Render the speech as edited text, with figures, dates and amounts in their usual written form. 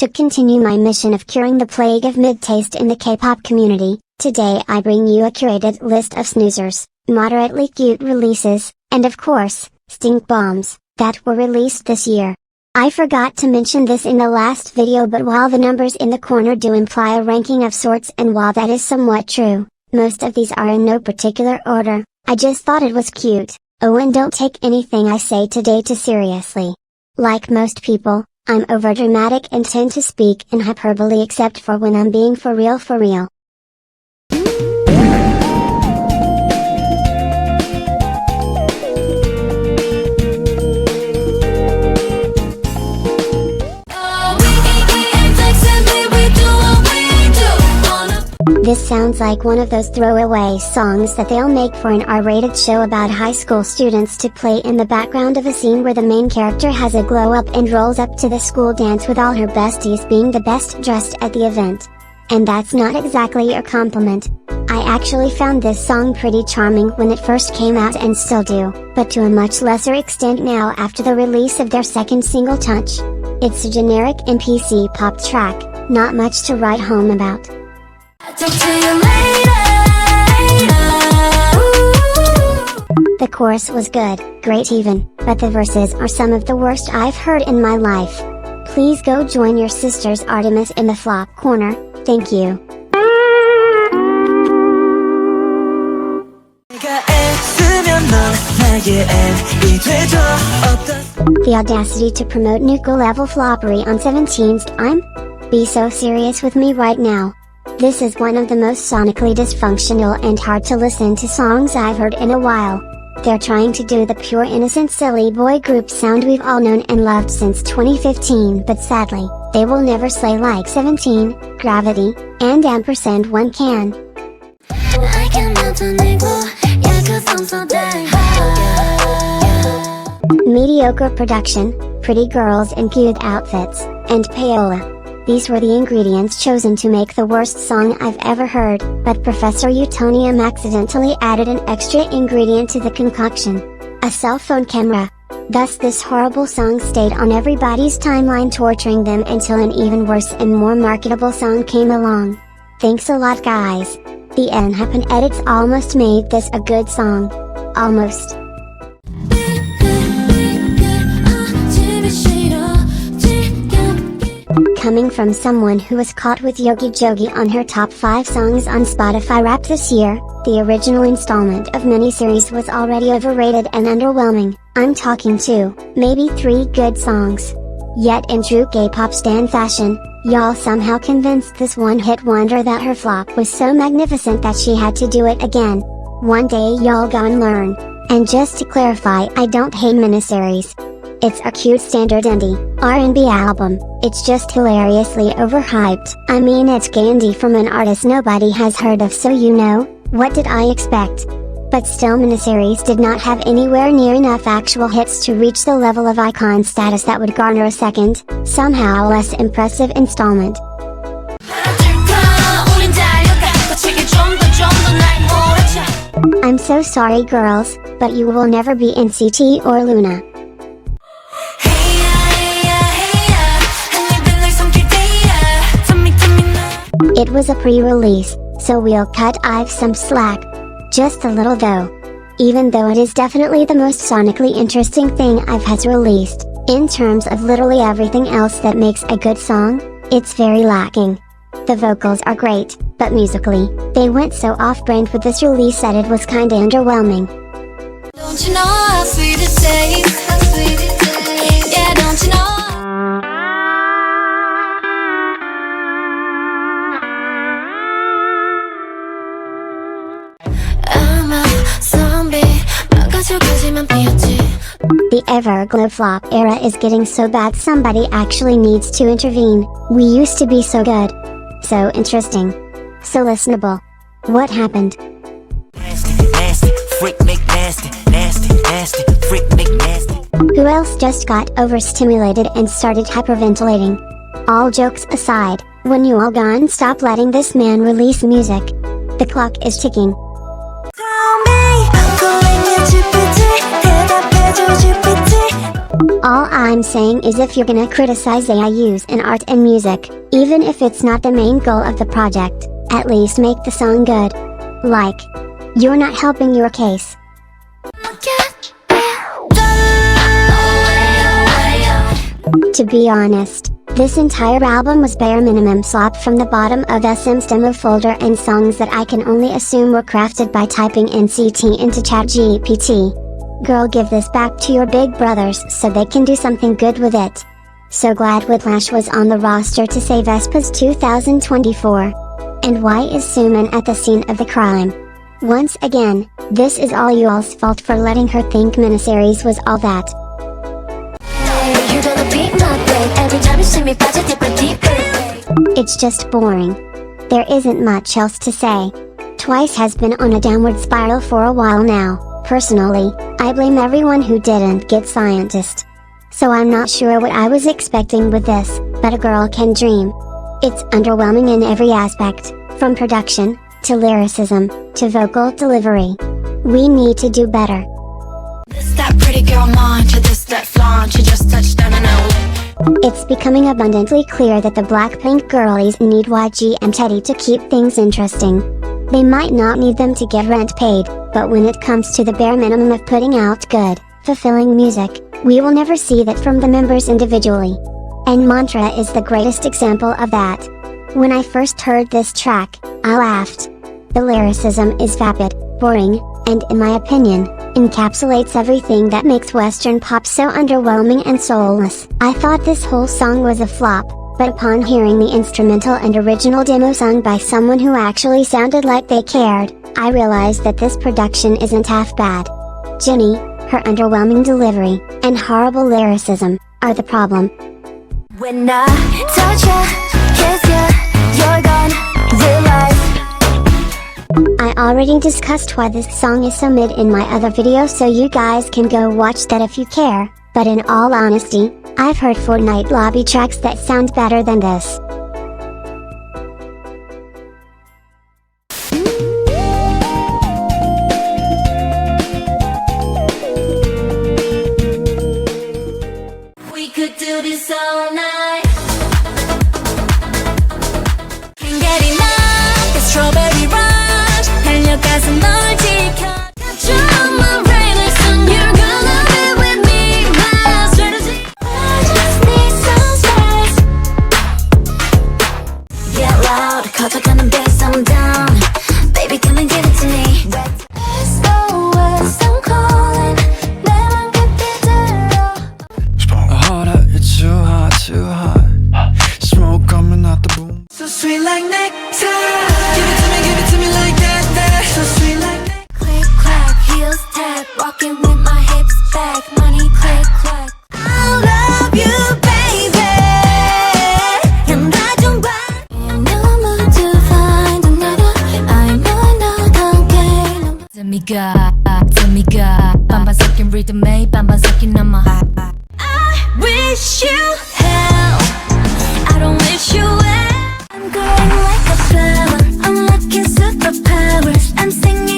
To continue my mission of curing the plague of mid-taste in the K-pop community, today I bring you a curated list of snoozers, moderately cute releases, and of course, stink bombs, that were released this year. I forgot to mention this in the last video, but while the numbers in the corner do imply a ranking of sorts, and while that is somewhat true, most of these are in no particular order. I just thought it was cute. Oh, and don't take anything I say today too seriously. Like most people, I'm overdramatic and tend to speak in hyperbole, except for when I'm being for real for real. This sounds like one of those throwaway songs that they'll make for an R-rated show about high school students to play in the background of a scene where the main character has a glow up and rolls up to the school dance with all her besties being the best dressed at the event. And that's not exactly a compliment. I actually found this song pretty charming when it first came out and still do, but to a much lesser extent now after the release of their second single Touch. It's a generic NPC pop track, not much to write home about. The chorus was good, great even, but the verses are some of the worst I've heard in my life. Please go join your sisters Artemis in the flop corner, thank you. The audacity to promote nuka level floppery on 17's Be so serious with me right now. This is one of the most sonically dysfunctional and hard to listen to songs I've heard in a while. They're trying to do the pure innocent silly boy group sound we've all known and loved since 2015, but sadly, they will never slay like 17, Gravity, and &1 can. Mediocre production, pretty girls in cute outfits, and payola. These were the ingredients chosen to make the worst song I've ever heard, but Professor Utonium accidentally added an extra ingredient to the concoction: a cell phone camera. Thus this horrible song stayed on everybody's timeline, torturing them until an even worse and more marketable song came along. Thanks a lot, guys. The unhappen edits almost made this a good song. Almost. Coming from someone who was caught with Yogi Jogi on her top 5 songs on Spotify Rap this year, the original installment of miniseries was already overrated and underwhelming. I'm talking 2, maybe 3 good songs. Yet in true K-pop stan fashion, y'all somehow convinced this one-hit wonder that her flop was so magnificent that she had to do it again. One day y'all go and learn. And just to clarify, I don't hate miniseries. It's a cute standard indie R&B album. It's just hilariously overhyped. I mean, it's candy from an artist nobody has heard of, so you know, what did I expect? But still, miniseries did not have anywhere near enough actual hits to reach the level of icon status that would garner a second, somehow less impressive installment. I'm so sorry, girls, but you will never be NCT or Luna. It was a pre-release, so we'll cut Ive some slack. Just a little though. Even though it is definitely the most sonically interesting thing Ive has released, in terms of literally everything else that makes a good song, it's very lacking. The vocals are great, but musically, they went so off-brand with this release that it was kinda underwhelming. Don't you know how sweet it tastes? How sweet it tastes? Yeah, don't you know? The Everglow flop era is getting so bad somebody actually needs to intervene. We used to be so good. So interesting. So listenable. What happened? Who else just got overstimulated and started hyperventilating? All jokes aside, when you all gone stop letting this man release music? The clock is ticking. All I'm saying is if you're gonna criticize AIUs in art and music, even if it's not the main goal of the project, at least make the song good. Like, you're not helping your case. To be honest, this entire album was bare minimum slop from the bottom of SM's demo folder and songs that I can only assume were crafted by typing NCT into ChatGPT. Girl, give this back to your big brothers so they can do something good with it. So glad Whiplash was on the roster to save aespa's 2024. And why is Suman at the scene of the crime? Once again, this is all you all's fault for letting her think miniseries was all that. It's just boring. There isn't much else to say. Twice has been on a downward spiral for a while now. Personally, I blame everyone who didn't get Scientist. So I'm not sure what I was expecting with this, but a girl can dream. It's underwhelming in every aspect, from production, to lyricism, to vocal delivery. We need to do better. This that pretty girl mantra, this that flaunt, you just touched down and out. It's becoming abundantly clear that the Blackpink girlies need YG and Teddy to keep things interesting. They might not need them to get rent paid, but when it comes to the bare minimum of putting out good, fulfilling music, we will never see that from the members individually. And Mantra is the greatest example of that. When I first heard this track, I laughed. The lyricism is vapid, boring, and in my opinion, encapsulates everything that makes Western pop so underwhelming and soulless. I thought this whole song was a flop, but upon hearing the instrumental and original demo sung by someone who actually sounded like they cared, I realized that this production isn't half bad. Jennie, her underwhelming delivery, and horrible lyricism, are the problem. When I touch ya, kiss ya, you're gone, realize. I already discussed why this song is so mid in my other video, so you guys can go watch that if you care, but in all honesty, I've heard Fortnite lobby tracks that sound better than this. We could do this all night. Can't get enough, the strawberry rush. 달려가서 널 지켜. Got you on my radar, soon you're gonna be with me. My strategy. I just need some space. Get loud, 커져가는 bass, I'm down. Baby, come and give it to me. SOS, I'm calling. 내 맘 깊이 들어. Hold up, you're too hot, too hot. Smoke coming out the boom. So sweet like nectar. Give it to me like that, that. So sweet like nectar. Click clack, heels tap, walking with my hips back, money click clack. I love you, baby. And I don't buy. And you're moved to find another. I'm not okay. 재미가 반반 섞인 리듬에 반반 섞인 남아. I wish you hell. I don't wish you well. I'm growing like a flower. Unlocking superpowers. I'm singing.